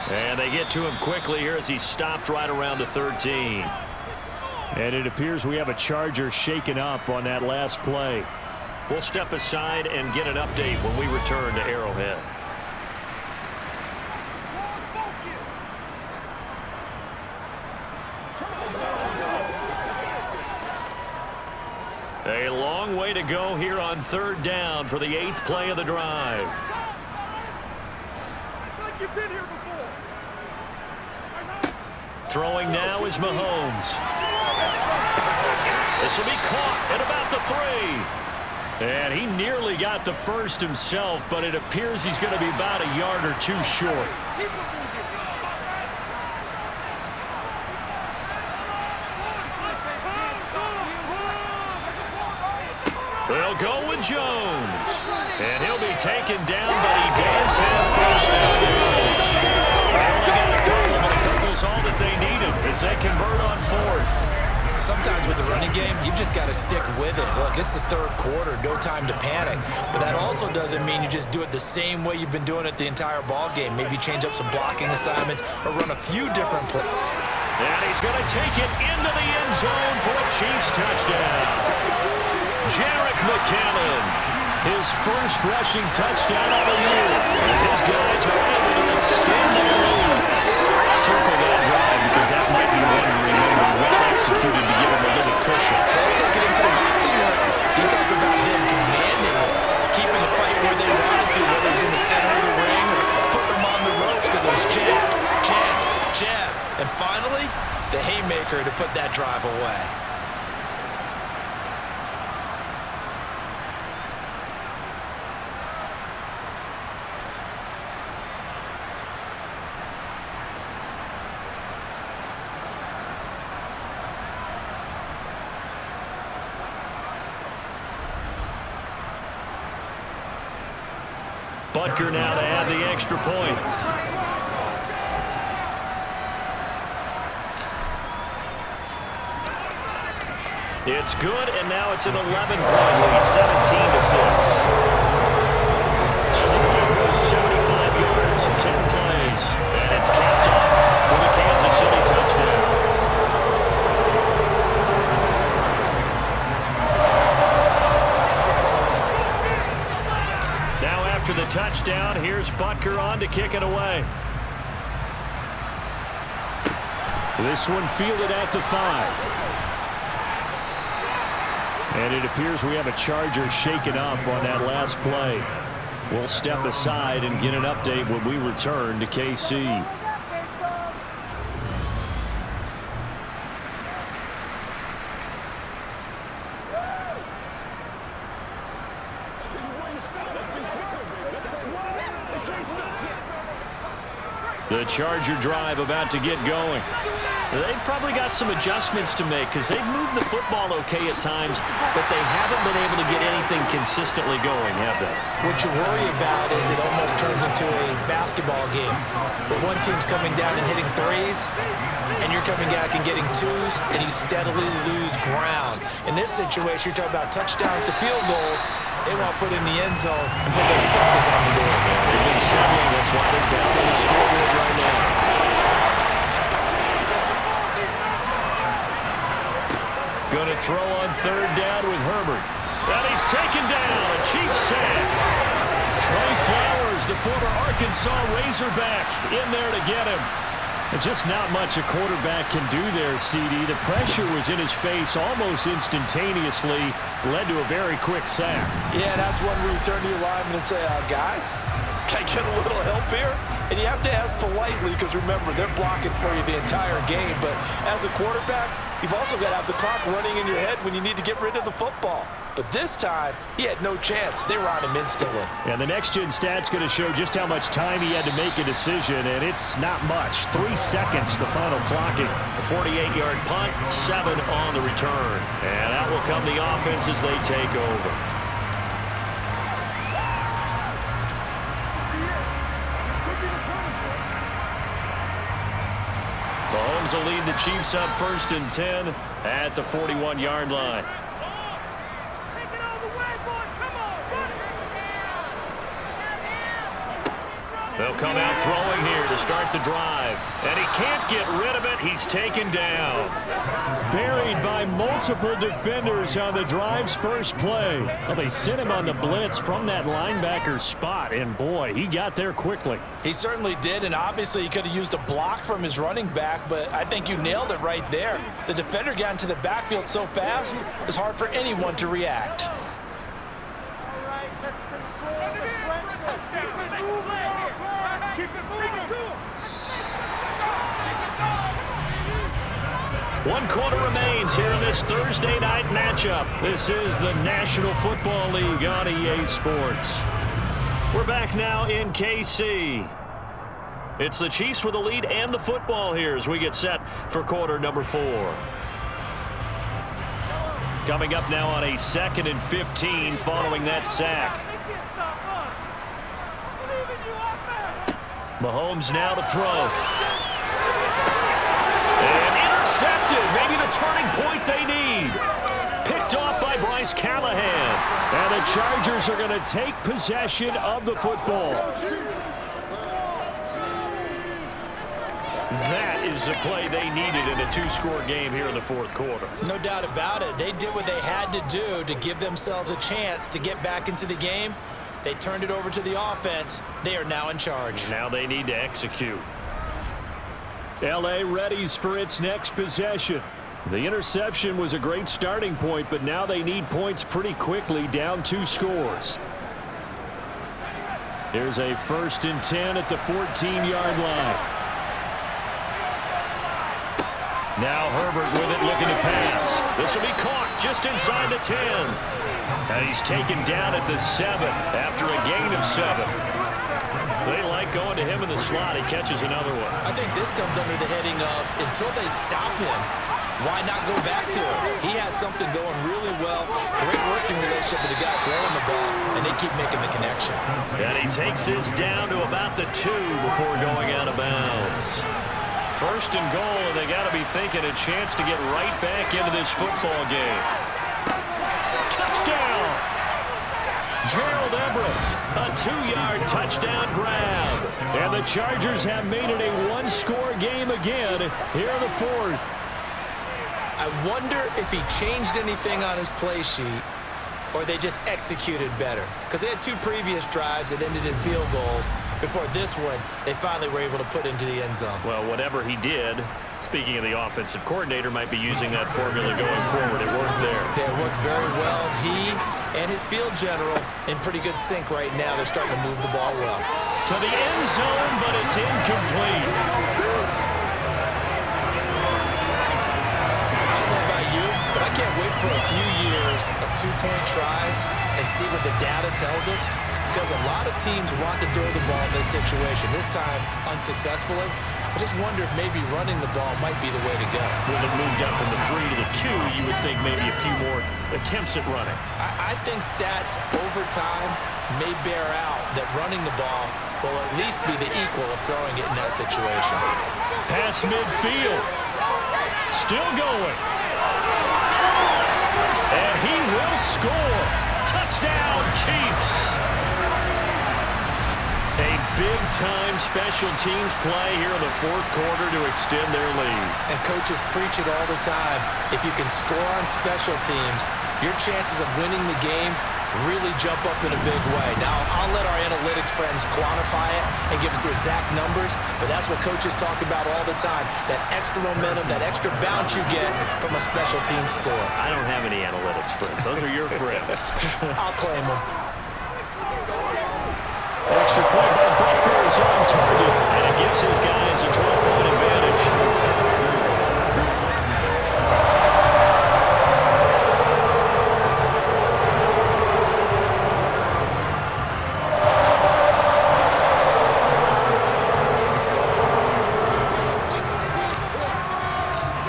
B: And they get to him quickly here as he stopped right around the 13.
F: And it appears we have a Charger shaken up on that last play.
B: We'll step aside and get an update when we return to Arrowhead. A long way to go here on 3rd down for the 8th play of the drive.
D: You've been here before.
B: Throwing now is Mahomes. This will be caught at about the 3. And he nearly got the first himself, but it appears he's going to be about a yard or two short. They'll go with Jones. And he'll be taken down, but he does have first down. They only got a couple, but a couple's all that they needed as they convert on 4th.
C: Sometimes with the running game, you've just got to stick with it. Look, it's the 3rd quarter, no time to panic. But that also doesn't mean you just do it the same way you've been doing it the entire ball game. Maybe change up some blocking assignments or run a few different plays.
B: And he's going to take it into the end zone for a Chiefs touchdown. Jerick McKinnon,
F: his first rushing touchdown of the year.
B: And his guys are able to extend their lead. Circle that drive because that might be one to remember. Well executed to give him a little cushion.
C: Let's take it into the boxing room. You talk about them commanding it, keeping the fight where they wanted to, whether it's in the center of the ring or putting them on the ropes because it was jab, jab, jab. And finally, the haymaker to put that drive away.
B: Butker now to add the extra point. It's good, and now it's an 11-point lead, 17-6. So the drive goes 75 yards, 10 plays, and it's capped off with a Kansas City touchdown. After the touchdown, here's Butker on to kick it away.
F: This one fielded at the 5. And it appears we have a Charger shaken up on that last play. We'll step aside and get an update when we return to KC. The Charger drive about to get going.
B: They've probably got some adjustments to make because they've moved the football okay at times, but they haven't been able to get anything consistently going, have they?
C: What you worry about is it almost turns into a basketball game where one team's coming down and hitting threes, and you're coming back and getting twos, and you steadily lose ground. In this situation, you're talking about touchdowns to field goals. They want to put in the end zone and put those sixes on the board.
B: They've been settling. That's why they're down on the scoreboard right now.
F: Going to throw on third down with Herbert. And he's taken down. A Chiefs sack. Trey Flowers, the former Arkansas Razorback, in there to get him. And just not much a quarterback can do there, CD. The pressure was in his face almost instantaneously. Led to a very quick sack.
C: Yeah, that's when we turn to your lineman and say, guys, can I get a little help here? And you have to ask politely because, remember, they're blocking for you the entire game. But as a quarterback, you've also got to have the clock running in your head when you need to get rid of the football. But this time, he had no chance. They were on him instantly.
F: And the next-gen stat's going to show just how much time he had to make a decision, and it's not much. 3 seconds, the final clocking.
B: A 48-yard punt, 7 on the return. And out will come the offense as they take over. Mahomes will lead the Chiefs up 1st and 10 at the 41-yard line. They'll come out throwing here to start the drive. And he can't get rid of it. He's taken down.
F: Buried by multiple defenders on the drive's first play. Well, they sent him on the blitz from that linebacker spot, and boy, he got there quickly.
C: He certainly did, and obviously he could have used a block from his running back, but I think you nailed it right there. The defender got into the backfield so fast, it was hard for anyone to react.
B: One quarter remains here in this Thursday night matchup. This is the National Football League on EA Sports. We're back now in KC. It's the Chiefs with the lead and the football here as we get set for quarter number 4. Coming up now on a 2nd and 15 following that sack. Mahomes now to throw. And intercepted. Maybe the turning point they need. Picked off by Bryce Callahan.
F: And the Chargers are going to take possession of the football.
B: That is the play they needed in a 2-score game here in the 4th quarter.
C: No doubt about it. They did what they had to do to give themselves a chance to get back into the game. They turned it over to the offense. They are now in charge.
B: Now they need to execute.
F: L.A. readies for its next possession. The interception was a great starting point, but now they need points pretty quickly, down 2 scores. Here's a 1st and 10 at the 14-yard line.
B: Now Herbert with it, looking to pass. This will be caught just inside the 10. And he's taken down at the 7 after a gain of 7. They like going to him in the slot. He catches another one.
C: I think this comes under the heading of until they stop him, why not go back to him? He has something going really well. Great working relationship with the guy throwing the ball, and they keep making the connection.
B: And he takes this down to about the 2 before going out of bounds. 1st and goal, and they got to be thinking a chance to get right back into this football game. Touchdown!
F: Gerald Everett,
B: A 2-yard touchdown grab.
F: and the Chargers have made it a 1-score game again here in the 4th.
C: I wonder if he changed anything on his play sheet or they just executed better. Because they had 2 previous drives that ended in field goals. Before this one, they finally were able to put into the end zone.
B: Well, whatever he did, speaking of the offensive coordinator, might be using that formula going forward. It worked there.
C: Yeah, it works very well. He and his field general in pretty good sync right now. They're starting to move the ball well.
B: To the end zone, but it's incomplete.
C: I don't know about you, but I can't wait for a few years of two-point tries and see what the data tells us, because a lot of teams want to throw the ball in this situation, this time unsuccessfully. I just wonder if maybe running the ball might be the way to go.
B: With it moved up from the 3 to the 2, you would think maybe a few more attempts at running.
C: I think stats over time may bear out that running the ball will at least be the equal of throwing it in that situation.
B: Pass midfield. Still going. And he will score. Touchdown, Chiefs. A big-time special teams play here in the fourth quarter to extend their lead.
C: And coaches preach it all the time. If you can score on special teams, your chances of winning the game really jump up in a big way. Now, I'll let our analytics friends quantify it and give us the exact numbers, but that's what coaches talk about all the time, that extra momentum, that extra bounce you get from a special team score.
B: I don't have any analytics friends. Those are your friends.
C: I'll claim them.
B: Extra point by Butker is on target, and it gives his guys a 12-point advantage.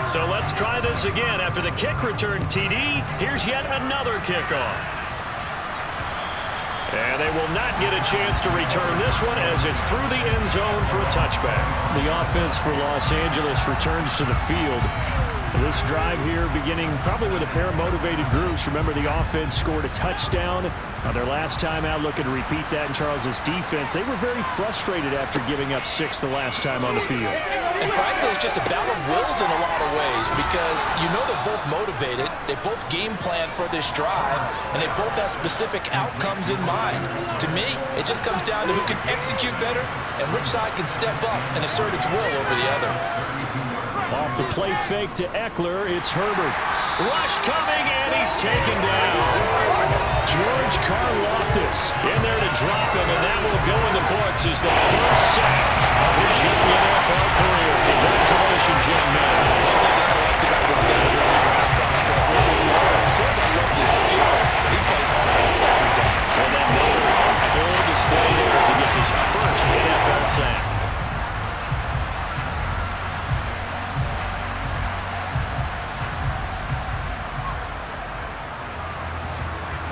B: So let's try this again. After the kick return TD, here's yet another kickoff. And they will not get a chance to return this one as it's through the end zone for a touchback. The offense for Los Angeles returns to the field. This drive here beginning probably with a pair of motivated groups. Remember, the offense scored a touchdown on their last time out. Looking to repeat that in Charles's defense. They were very frustrated after giving up 6 the last time on the field.
C: And frankly, it's just a battle of wills in a lot of ways, because you know they're both motivated, they both game plan for this drive, and they both have specific outcomes in mind. To me, it just comes down to who can execute better and which side can step up and assert its will over the other.
B: Off the play fake to Eckler, it's Herbert. Rush coming, and he's taken down. George Karlaftis in there to drop him, and that will go in the books as the first sack of his young NFL career. Congratulations, young man.
C: One thing that I liked about this guy during the draft process was his motor. Of course, I loved his skills, but he plays hard every day.
B: And that motor on full display there as he gets his first NFL sack.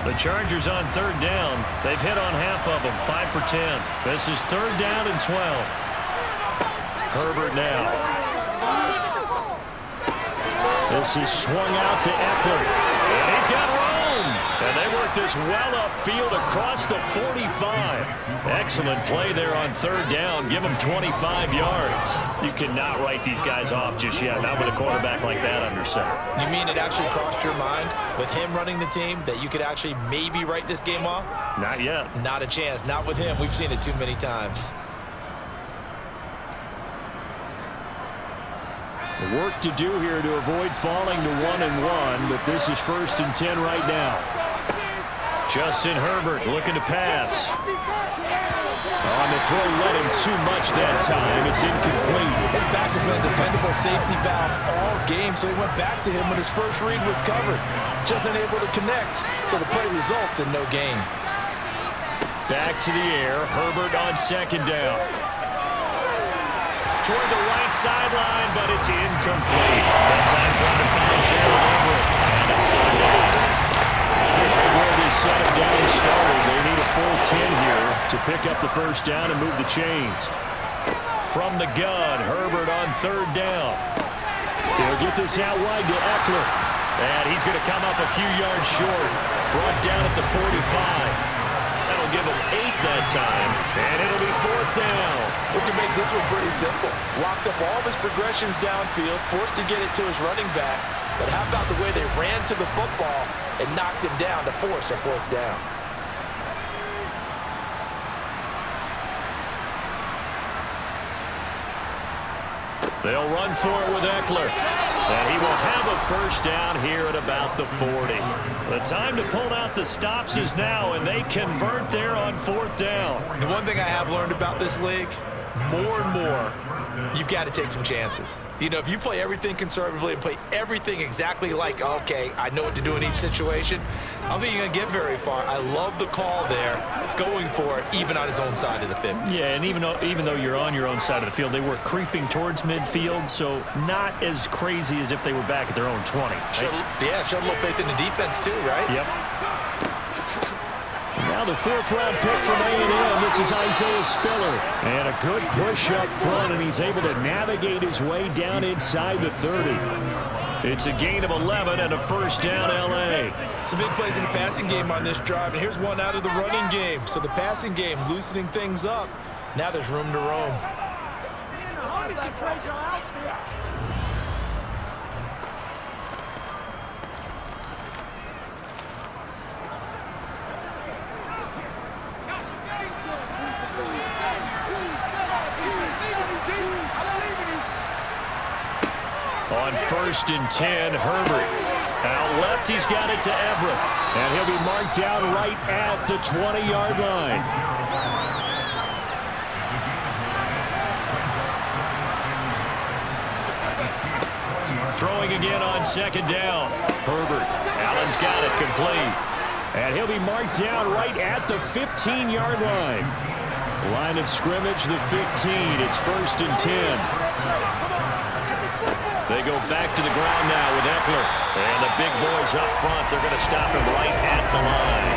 B: The Chargers on third down. They've hit on half of them, 5 for 10. This is third down and 12. Herbert now. This is swung out to Eckler. And he's got room. And they work this well upfield across the 45. Excellent play there on third down. Give them 25 yards. You cannot write these guys off just yet, not with a quarterback like that under center.
C: You mean it actually crossed your mind with him running the team that you could actually maybe write this game off?
B: Not yet.
C: Not a chance. Not with him. We've seen it too many times.
B: Work to do here to avoid falling to 1-1, but this is 1st and 10 right now. Justin Herbert looking to pass. On the throw, led him too much that time. It's incomplete.
C: His back has been a dependable safety valve all game, so he went back to him when his first read was covered. Just unable to connect, so the play results in no gain.
B: Back to the air. Herbert on second down. Toward the right sideline, but it's incomplete. That time trying to find Gerald Everett. And it's third down. Right where this set him down started, they need a full 10 here to pick up the first down and move the chains. From the gun, Herbert on third down. He'll get this out wide to Eckler. And he's going to come up a few yards short. Brought down at the 45. That'll give him 8 that time, and it'll be fourth down.
C: We can make this one pretty simple. Locked up all of his progressions downfield, forced to get it to his running back. But how about the way they ran to the football and knocked him down to force a fourth down?
B: They'll run for it with Eckler. And he will have a first down here at about the 40. The time to pull out the stops is now, and they convert there on fourth down.
C: The one thing I have learned about this league, more and more, you've got to take some chances. You know, if you play everything conservatively and play everything exactly like, okay, I know what to do in each situation, I don't think you're going to get very far. I love the call there, going for it, even on his own side of the field.
B: Yeah, and even though you're on your own side of the field, they were creeping towards midfield, so not as crazy as if they were back at their own 20. Right?
C: Showed a little faith in the defense too, right?
B: Yep. Now the 4th-round pick from A&M. This is Isaiah Spiller. And a good push up front, and he's able to navigate his way down inside the 30. It's a gain of 11 and a first down, L.A.
C: Some big plays in the passing game on this drive, and here's one out of the running game. So the passing game loosening things up. Now there's room to roam.
B: On 1st and 10, Herbert. Out left, he's got it to Everett. And he'll be marked down right at the 20-yard line. Throwing again on 2nd down. Herbert. Allen's got it complete. And he'll be marked down right at the 15-yard line. Line of scrimmage, the 15. It's 1st and 10. They go back to the ground now with Eckler. And the big boys up front, they're going to stop him right at the line.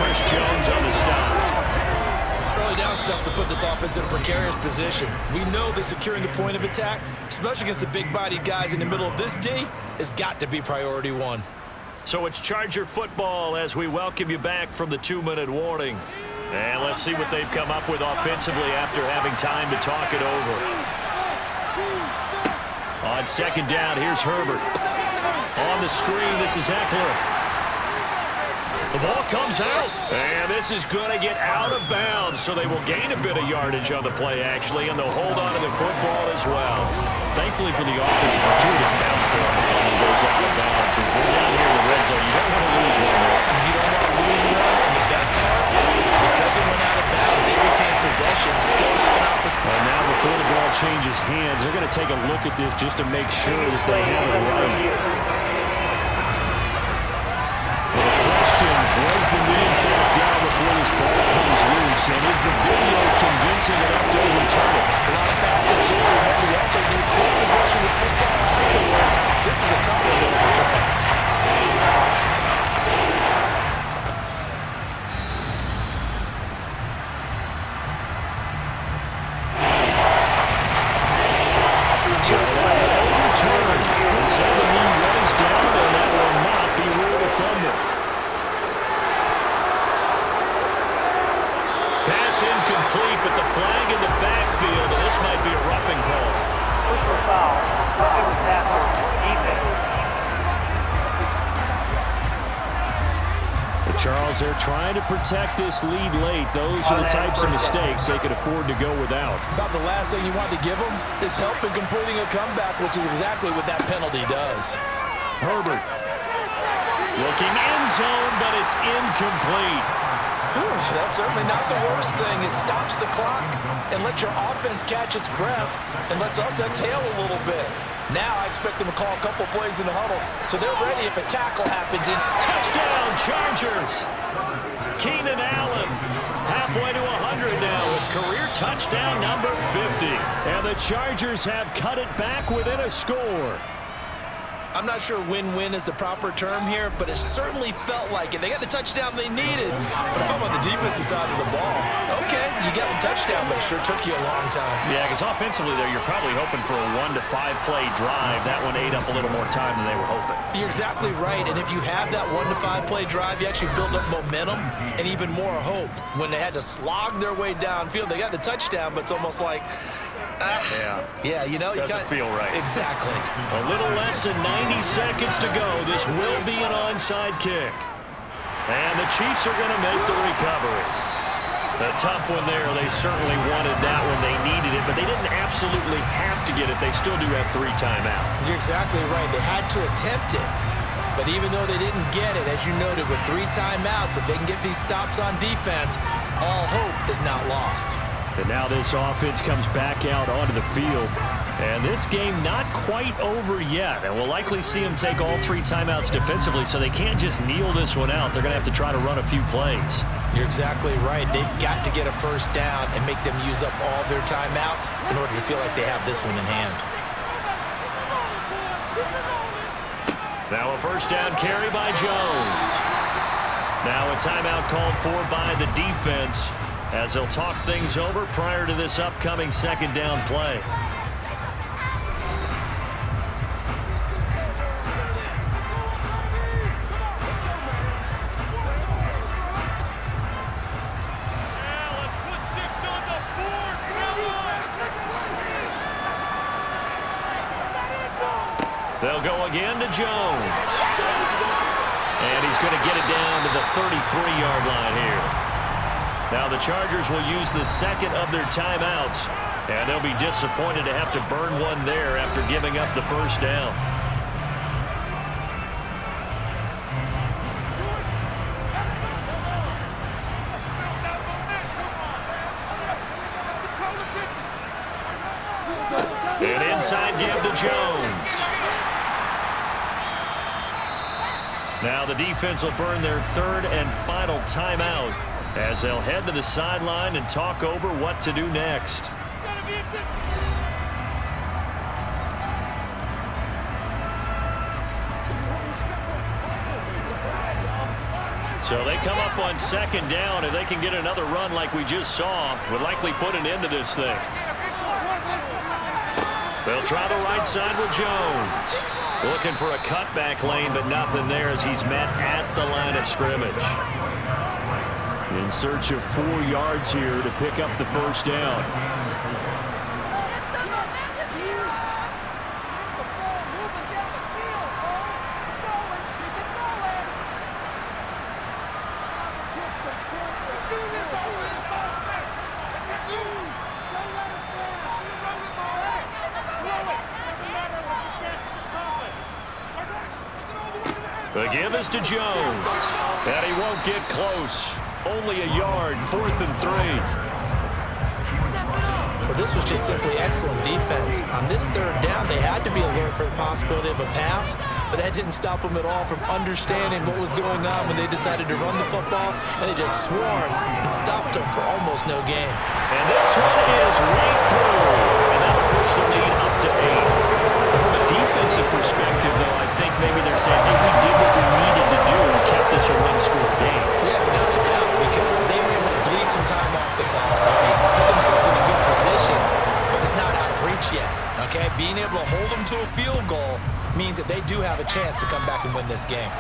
B: Chris Jones on the stop.
C: Early down stuffs to put this offense in a precarious position. We know that securing the point of attack, especially against the big-bodied guys in the middle of this D, has got to be priority one.
B: So it's Charger football as we welcome you back from the 2-minute warning. And let's see what they've come up with offensively after having time to talk it over. On 2nd down, here's Herbert. On the screen, this is Eckler. The ball comes out, and this is going to get out of bounds, so they will gain a bit of yardage on the play, actually, and they'll hold on to the football as well. Thankfully for the offense, if two just bounce it on the final goes out of bounds, because they're down here in the red zone. You don't want to lose one there.
C: You don't want to lose one, and the best part, because it went out of bounds, they retain possession, still have an opportunity.
B: And now before the ball changes hands, they're going to take a look at this just to make sure that they have it right. Well, the question, was the knee in fact down before this ball comes loose? And is the video convincing enough to overturn it?
C: A lot of factors here. Remember, you also need clear possession with football afterwards. This is a tough one to overturn.
B: Incomplete, but the flag in the backfield, and this might be a roughing call.
G: Personal foul. Roughing the tackle. Defense.
B: But Charles, they're trying to protect this lead late. Those are the types of mistakes they could afford to go without.
C: About the last thing you want to give them is help in completing a comeback, which is exactly what that penalty does.
B: Herbert. Looking end zone, but it's incomplete.
C: That's certainly not the worst thing. It stops the clock and lets your offense catch its breath and lets us exhale a little bit. Now I expect them to call a couple plays in the huddle, so they're ready if a tackle happens in.
B: Touchdown, Chargers! Keenan Allen, halfway to 100 now with career touchdown number 50. And the Chargers have cut it back within a score.
C: I'm not sure win-win is the proper term here, but it certainly felt like it. They got the touchdown they needed. But if I'm on the defensive side of the ball, okay, you got the touchdown, but it sure took you a long time.
B: Yeah, because offensively there, you're probably hoping for a 1 to 5 play drive. That one ate up a little more time than they were hoping.
C: You're exactly right, and if you have that 1 to 5 play drive, you actually build up momentum and even more hope. When they had to slog their way downfield, they got the touchdown, but it's almost like, yeah, you know,
B: doesn't feel right.
C: Exactly.
B: A little less than 90 seconds to go. This will be an onside kick. And the Chiefs are going to make the recovery. A tough one there. They certainly wanted that one. They needed it, but they didn't absolutely have to get it. They still do have 3 timeouts.
C: You're exactly right. They had to attempt it. But even though they didn't get it, as you noted, with 3 timeouts, if they can get these stops on defense, all hope is not lost.
F: And now this offense comes back out onto the field. And this game not quite over yet. And we'll likely see them take all 3 timeouts defensively, so they can't just kneel this one out. They're going to have to try to run a few plays.
C: You're exactly right. They've got to get a first down and make them use up all their timeouts in order to feel like they have this one in hand.
F: Now a first down carry by Jones. Now a timeout called for by the defense as they'll talk things over prior to this upcoming second down play. They'll go again to Jones. And he's going to get it down to the 33-yard line here. Now the Chargers will use the second of their timeouts, and they'll be disappointed to have to burn one there after giving up the first down. And inside give to Jones. Now the defense will burn their third and final timeout as they'll head to the sideline and talk over what to do next. So they come up on second down, and they can get another run like we just saw. Would likely put an end to this thing. They'll try the right side with Jones. Looking for a cutback lane, but nothing there as he's met at the line of scrimmage. In search of 4 yards here to pick up the first down. The give is to Jones, and he won't get close. Only a yard, 4th and 3.
C: Well, this was just simply excellent defense. On this third down, they had to be alert for the possibility of a pass, but that didn't stop them at all from understanding what was going on when they decided to run the football, and they just swarmed and stopped them for almost no gain.
F: And this one is right through, and that'll push the lead up to 8. From a defensive perspective, though, I think maybe they're saying, hey, we did what we needed to do and kept this a one-score game.
C: Yeah, without a doubt, because they were able to bleed some time off the clock, put themselves in a good position, but it's not out of reach yet, okay? Being able to hold them to a field goal means that they do have a chance to come back and win this game.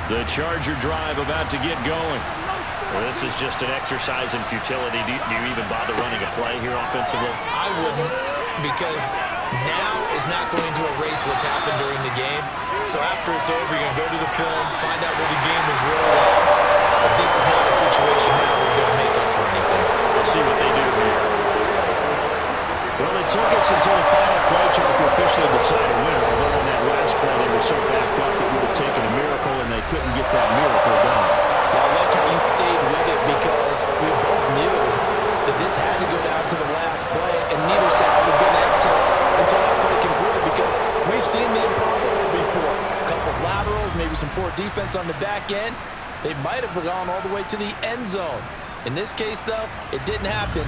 F: The Charger drive about to get going. Well, this is just an exercise in futility. Do you even bother running a play here offensively?
C: I wouldn't, because now is not going to erase what's happened during the game. So after it's over, you're going to go to the film, find out where the game was really lost. But this is not a situation now where you're going to make up for anything.
F: We'll see what they do here. Well, it took us until the final play charge to officially decide a winner. Although on that last play they were so backed up it would have taken a miracle, and they couldn't get that miracle done.
C: Well, I like how you stayed with it, because we both knew that this had to go down to the last play, and neither side was going to exit until that play concluded, because we've seen the improbable before. A couple of laterals, maybe some poor defense on the back end. They might have gone all the way to the end zone. In this case, though, it didn't happen.